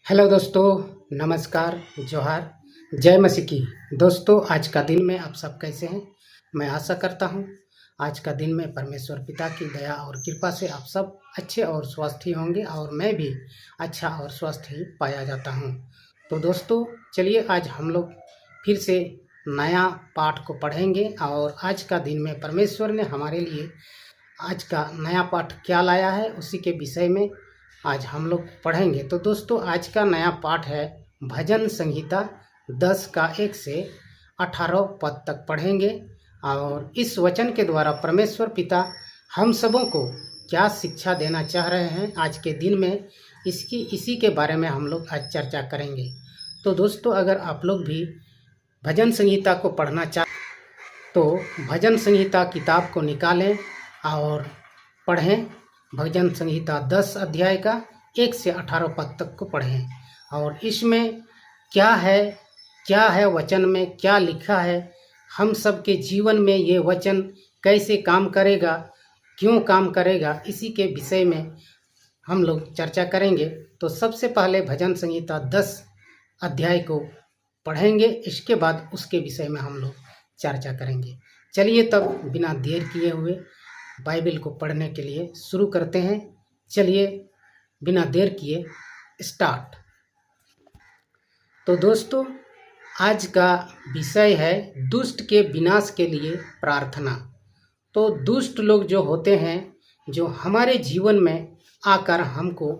Hello दोस्तों, नमस्कार, जोहार, जय मसीह की। दोस्तों, आज का दिन में आप सब कैसे हैं? मैं आशा करता हूं आज का दिन में परमेश्वर पिता की दया और कृपा से आप सब अच्छे और स्वस्थ ही होंगे और मैं भी अच्छा और स्वस्थ ही पाया जाता हूं। तो दोस्तों, चलिए आज हम लोग फिर से नया पाठ को पढ़ेंगे और आज का दिन में परमेश्वर ने हमारे लिए आज का नया पाठ क्या लाया है उसी के विषय में आज हम लोग पढ़ेंगे। तो दोस्तों, आज का नया पाठ है भजन संहिता 10 का 1 से 18 पद तक पढ़ेंगे और इस वचन के द्वारा परमेश्वर पिता हम सबों को क्या शिक्षा देना चाह रहे हैं आज के दिन में, इसी के बारे में हम लोग आज चर्चा करेंगे। तो दोस्तों, अगर आप लोग भी भजन संहिता को पढ़ना चाहें तो भजन संहिता किताब को निकालें और पढ़ें। भजन संहिता 10 अध्याय का 1 से 18 पद तक को पढ़ें और इसमें क्या है वचन में क्या लिखा है, हम सब के जीवन में ये वचन कैसे काम करेगा, क्यों काम करेगा, इसी के विषय में हम लोग चर्चा करेंगे। तो सबसे पहले भजन संहिता 10 अध्याय को पढ़ेंगे, इसके बाद उसके विषय में हम लोग चर्चा करेंगे। चलिए तब बिना देर किए हुए बाइबल को पढ़ने के लिए शुरू करते हैं। चलिए बिना देर किए स्टार्ट। तो दोस्तों, आज का विषय है दुष्ट के विनाश के लिए प्रार्थना। तो दुष्ट लोग जो होते हैं, जो हमारे जीवन में आकर हमको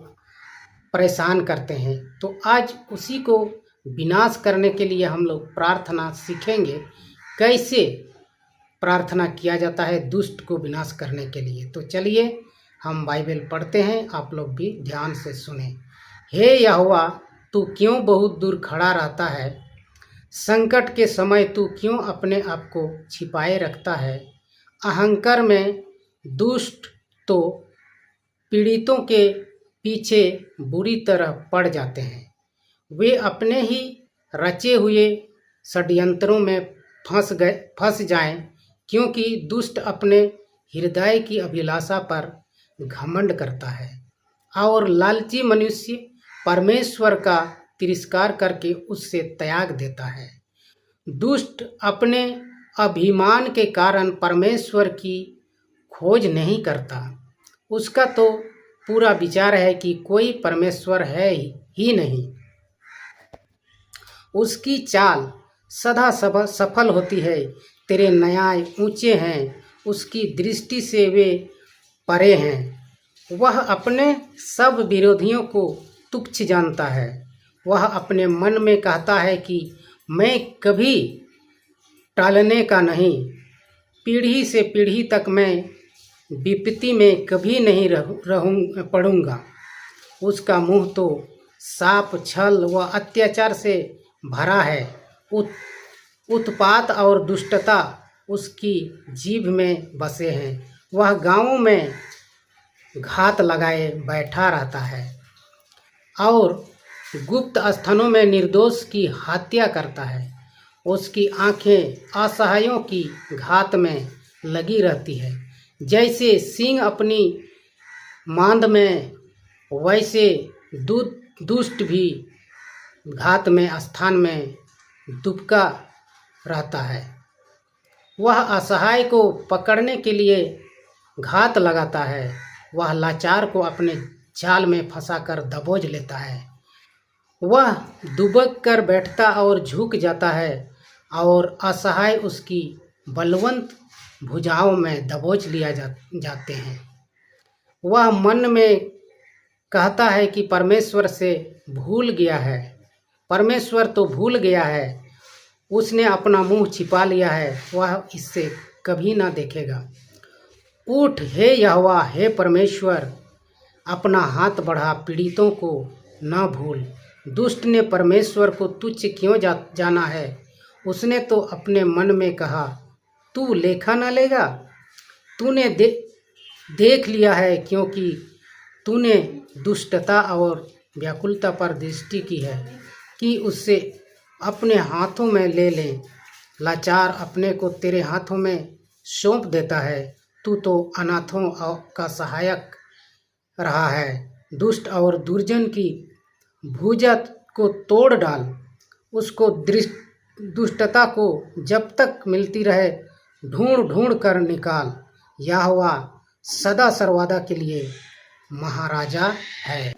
परेशान करते हैं, तो आज उसी को विनाश करने के लिए हम लोग प्रार्थना सीखेंगे, कैसे प्रार्थना किया जाता है दुष्ट को विनाश करने के लिए। तो चलिए हम बाइबल पढ़ते हैं, आप लोग भी ध्यान से सुने। हे यहोवा, तू क्यों बहुत दूर खड़ा रहता है? संकट के समय तू क्यों अपने आप को छिपाए रखता है? अहंकार में दुष्ट तो पीड़ितों के पीछे बुरी तरह पड़ जाते हैं। वे अपने ही रचे हुए षड्यंत्रों में फंस जाएं, क्योंकि दुष्ट अपने हृदय की अभिलाषा पर घमंड करता है और लालची मनुष्य परमेश्वर का तिरस्कार करके उससे त्याग देता है। दुष्ट अपने अभिमान के कारण परमेश्वर की खोज नहीं करता। उसका तो पूरा विचार है कि कोई परमेश्वर है ही नहीं। उसकी चाल सदा सफल होती है। तेरे न्याय ऊंचे हैं, उसकी दृष्टि से वे परे हैं। वह अपने सब विरोधियों को तुच्छ जानता है। वह अपने मन में कहता है कि मैं कभी टालने का नहीं, पीढ़ी से पीढ़ी तक मैं विपत्ति में कभी नहीं पड़ूंगा। उसका मुंह तो साप, छल व अत्याचार से भरा है। उत्पात और दुष्टता उसकी जीभ में बसे हैं। वह गांवों में घात लगाए बैठा रहता है और गुप्त स्थानों में निर्दोष की हत्या करता है। उसकी आंखें असहायों की घात में लगी रहती है। जैसे सिंह अपनी मांद में, वैसे दुष्ट भी घात में स्थान में दुबका रहता है। वह असहाय को पकड़ने के लिए घात लगाता है। वह लाचार को अपने जाल में फंसाकर दबोच लेता है। वह दुबक कर बैठता और झुक जाता है और असहाय उसकी बलवंत भुजाओं में दबोच लिया जाते हैं। वह मन में कहता है कि परमेश्वर से भूल गया है। परमेश्वर तो भूल गया है, उसने अपना मुंह छिपा लिया है, वह इससे कभी ना देखेगा। उठ हे यहोवा, हे परमेश्वर, अपना हाथ बढ़ा, पीड़ितों को न भूल। दुष्ट ने परमेश्वर को तुच्छ क्यों जाना है? उसने तो अपने मन में कहा, तू लेखा न लेगा। तूने देख लिया है, क्योंकि तूने दुष्टता और व्याकुलता पर दृष्टि की है कि उससे अपने हाथों में ले लें। लाचार अपने को तेरे हाथों में सौंप देता है। तू तो अनाथों का सहायक रहा है। दुष्ट और दुर्जन की भूजत को तोड़ डाल, उसको दुष्टता को जब तक मिलती रहे ढूंढ ढूंढ कर निकाल। यहोवा सदा सर्वदा के लिए महाराजा है।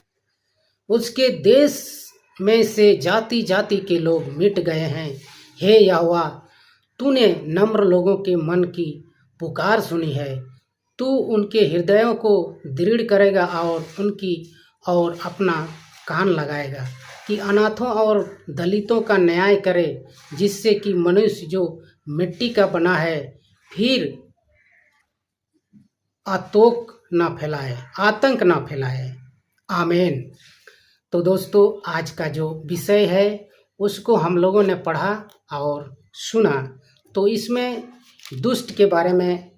उसके देश में से जाति जाति के लोग मिट गए हैं। हे यहोवा, तूने नम्र लोगों के मन की पुकार सुनी है। तू उनके हृदयों को दृढ़ करेगा और उनकी और अपना कान लगाएगा कि अनाथों और दलितों का न्याय करे, जिससे कि मनुष्य जो मिट्टी का बना है फिर आतंक ना फैलाए। आमीन। तो दोस्तों, आज का जो विषय है उसको हम लोगों ने पढ़ा और सुना। तो इसमें दुष्ट के बारे में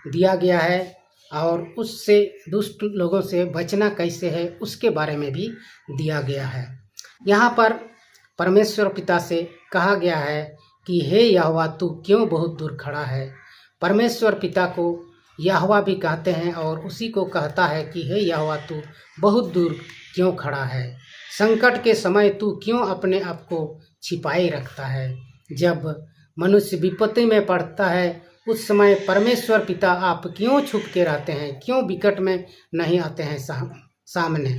दिया गया है और उससे दुष्ट लोगों से बचना कैसे है उसके बारे में भी दिया गया है। यहाँ पर परमेश्वर पिता से कहा गया है कि हे यहोवा, तू क्यों बहुत दूर खड़ा है। परमेश्वर पिता को यहोवा भी कहते हैं और उसी को कहता है कि हे यहोवा, तू बहुत दूर क्यों खड़ा है। संकट के समय तू क्यों अपने आप को छिपाए रखता है। जब मनुष्य विपत्ति में पड़ता है उस समय परमेश्वर पिता आप क्यों छुप के रहते हैं, क्यों विकट में नहीं आते हैं सामने।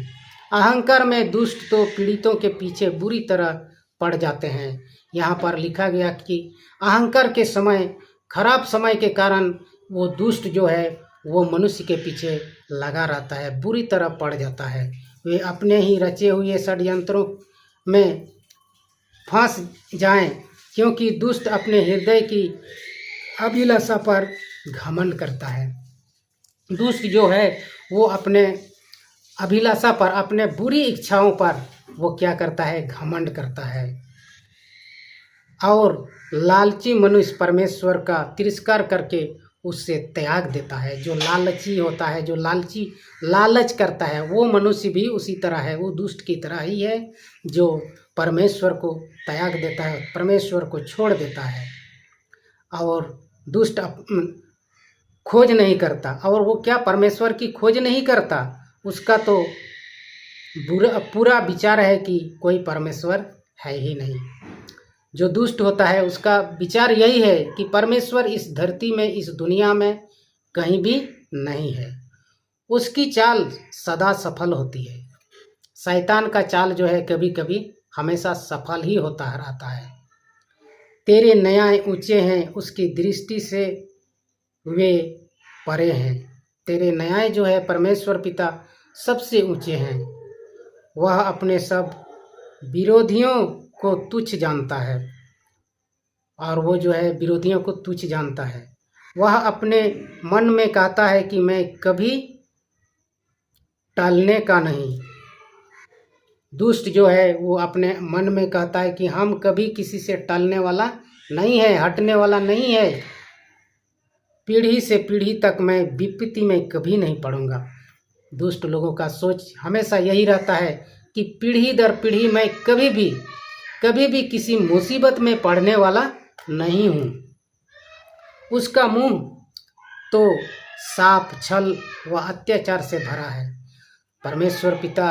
अहंकार में दुष्ट तो पीड़ितों के पीछे बुरी तरह पड़ जाते हैं। यहाँ पर लिखा गया कि अहंकार के समय, खराब समय के कारण वो दुष्ट जो है वो मनुष्य के पीछे लगा रहता है, बुरी तरह पड़ जाता है। वे अपने ही रचे हुए षड्यंत्रों में फंस जाएं, क्योंकि दुष्ट अपने हृदय की अभिलाषा पर घमंड करता है। दुष्ट जो है वो अपने अभिलाषा पर, अपने बुरी इच्छाओं पर वो क्या करता है, घमंड करता है। और लालची मनुष्य परमेश्वर का तिरस्कार करके उससे त्याग देता है। जो लालची होता है, जो लालच करता है, वो मनुष्य भी उसी तरह है, वो दुष्ट की तरह ही है जो परमेश्वर को त्याग देता है, परमेश्वर को छोड़ देता है। और दुष्ट खोज नहीं करता, और वो क्या परमेश्वर की खोज नहीं करता, उसका तो पूरा विचार है कि कोई परमेश्वर है ही नहीं। जो दुष्ट होता है उसका विचार यही है कि परमेश्वर इस धरती में, इस दुनिया में कहीं भी नहीं है। उसकी चाल सदा सफल होती है। शैतान का चाल जो है कभी कभी हमेशा सफल ही होता रहता है। तेरे न्याय ऊंचे हैं, उसकी दृष्टि से वे परे हैं। तेरे न्याय जो है परमेश्वर पिता सबसे ऊंचे हैं। वह अपने सब विरोधियों को तुच्छ जानता है, और वो जो है विरोधियों को तुच्छ जानता है। वह अपने मन में कहता है कि मैं कभी टलने का नहीं। दुष्ट जो है वो अपने मन में कहता है कि हम कभी किसी से टलने वाला नहीं है, हटने वाला नहीं है। पीढ़ी से पीढ़ी तक मैं विपत्ति में कभी नहीं पड़ूंगा। दुष्ट लोगों का सोच हमेशा यही रहता है कि पीढ़ी दर पीढ़ी मैं कभी भी किसी मुसीबत में पड़ने वाला नहीं हूँ। उसका मुंह तो साप, छल व अत्याचार से भरा है। परमेश्वर पिता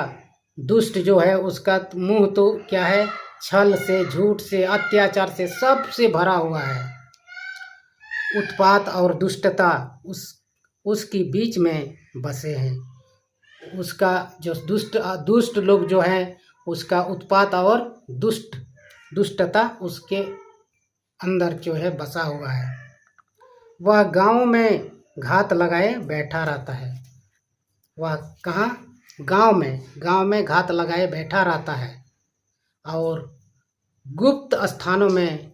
दुष्ट जो है उसका मुंह तो क्या है, छल से, झूठ से, अत्याचार से, सब से भरा हुआ है। उत्पात और दुष्टता उसकी बीच में बसे हैं। उसका जो दुष्ट लोग जो हैं उसका उत्पात और दुष्टता उसके अंदर जो है बसा हुआ है। वह गांव में घात लगाए बैठा रहता है। वह कहाँ, गांव में घात लगाए बैठा रहता है और गुप्त स्थानों में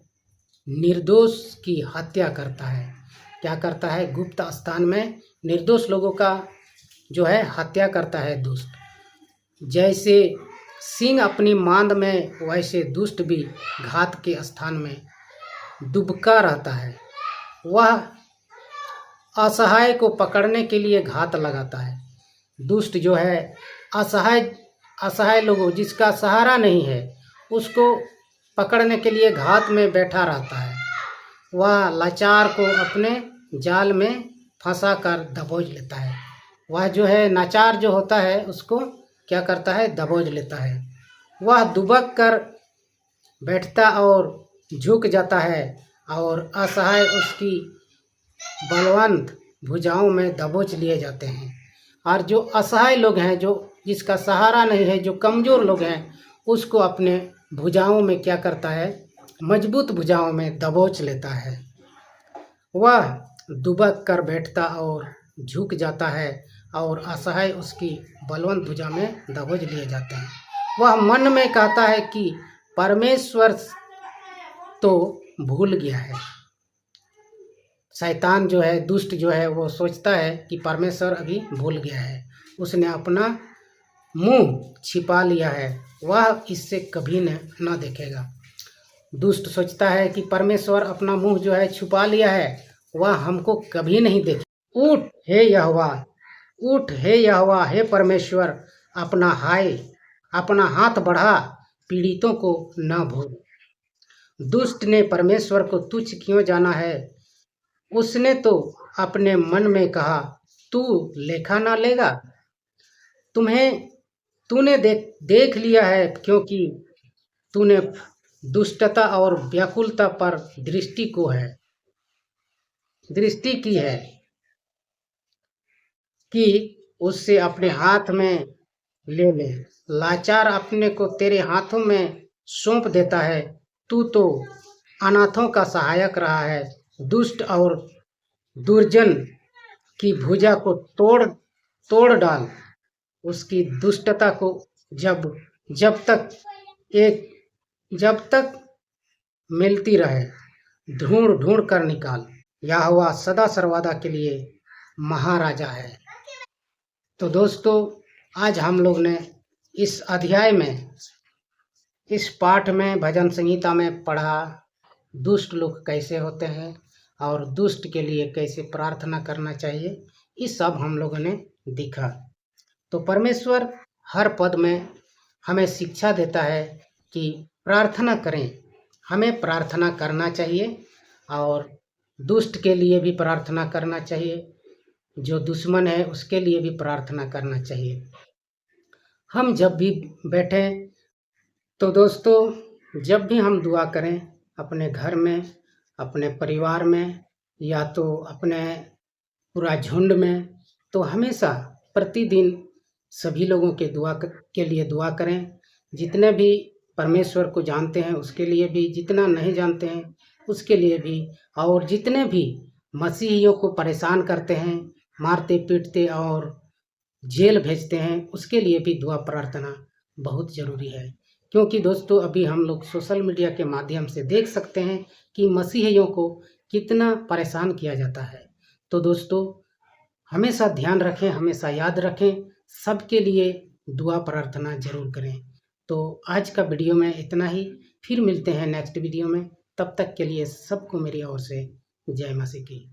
निर्दोष की हत्या करता है। क्या करता है, गुप्त स्थान में निर्दोष लोगों का जो है हत्या करता है दुष्ट। जैसे सिंह अपनी मांद में, वैसे दुष्ट भी घात के स्थान में दुबका रहता है। वह असहाय को पकड़ने के लिए घात लगाता है। दुष्ट जो है असहाय लोगों, जिसका सहारा नहीं है, उसको पकड़ने के लिए घात में बैठा रहता है। वह लाचार को अपने जाल में फंसा कर दबोच लेता है। वह जो है नाचार जो होता है उसको क्या करता है, दबोच लेता है। वह दुबक कर बैठता और झुक जाता है और असहाय उसकी बलवंत भुजाओं में दबोच लिए जाते हैं। और जो असहाय लोग हैं, जो जिसका सहारा नहीं है, जो कमज़ोर लोग हैं, उसको अपने भुजाओं में क्या करता है, मजबूत भुजाओं में दबोच लेता है। वह दुबक कर बैठता और झुक जाता है और असहाय उसकी बलवंत भुजा में दबोच लिए जाते हैं। वह मन में कहता है कि परमेश्वर तो भूल गया है। शैतान जो है, दुष्ट जो है, वो सोचता है कि परमेश्वर अभी भूल गया है, उसने अपना मुंह छिपा लिया है, वह इससे कभी न देखेगा। दुष्ट सोचता है कि परमेश्वर अपना मुंह जो है छुपा लिया है, वह हमको कभी नहीं देखे। उठ हे यहोवा, उठ हे यहोवा, हे परमेश्वर, अपना हाथ बढ़ा, पीड़ितों को न भूल। दुष्ट ने परमेश्वर को तुच्छ क्यों जाना है? उसने तो अपने मन में कहा, तू लेखा ना लेगा। तूने देख लिया है, क्योंकि तूने दुष्टता और व्याकुलता पर दृष्टि की है कि उससे अपने हाथ में ले ले। लाचार अपने को तेरे हाथों में सौंप देता है। तू तो अनाथों का सहायक रहा है। दुष्ट और दुर्जन की भुजा को तोड़ डाल। उसकी दुष्टता को जब तक मिलती रहे, ढूंढ कर निकाल। यहोवा सदा सर्वदा के लिए महाराजा है। तो दोस्तों, आज हम लोग ने इस अध्याय में, इस पाठ में, भजन संहिता में पढ़ा दुष्ट लोग कैसे होते हैं और दुष्ट के लिए कैसे प्रार्थना करना चाहिए, ये सब हम लोगों ने देखा। तो परमेश्वर हर पद में हमें शिक्षा देता है कि प्रार्थना करें, हमें प्रार्थना करना चाहिए और दुष्ट के लिए भी प्रार्थना करना चाहिए, जो दुश्मन है उसके लिए भी प्रार्थना करना चाहिए। हम जब भी बैठें, तो दोस्तों, जब भी हम दुआ करें अपने घर में, अपने परिवार में, या तो अपने पूरा झुंड में, तो हमेशा प्रतिदिन सभी लोगों के लिए दुआ करें। जितने भी परमेश्वर को जानते हैं उसके लिए भी, जितना नहीं जानते हैं उसके लिए भी, और जितने भी मसीहियों को परेशान करते हैं, मारते पीटते और जेल भेजते हैं, उसके लिए भी दुआ प्रार्थना बहुत ज़रूरी है। क्योंकि दोस्तों, अभी हम लोग सोशल मीडिया के माध्यम से देख सकते हैं कि मसीहियों को कितना परेशान किया जाता है। तो दोस्तों, हमेशा ध्यान रखें, हमेशा याद रखें, सबके लिए दुआ प्रार्थना जरूर करें। तो आज का वीडियो में इतना ही, फिर मिलते हैं नेक्स्ट वीडियो में। तब तक के लिए सबको मेरी ओर से जय मसीह की।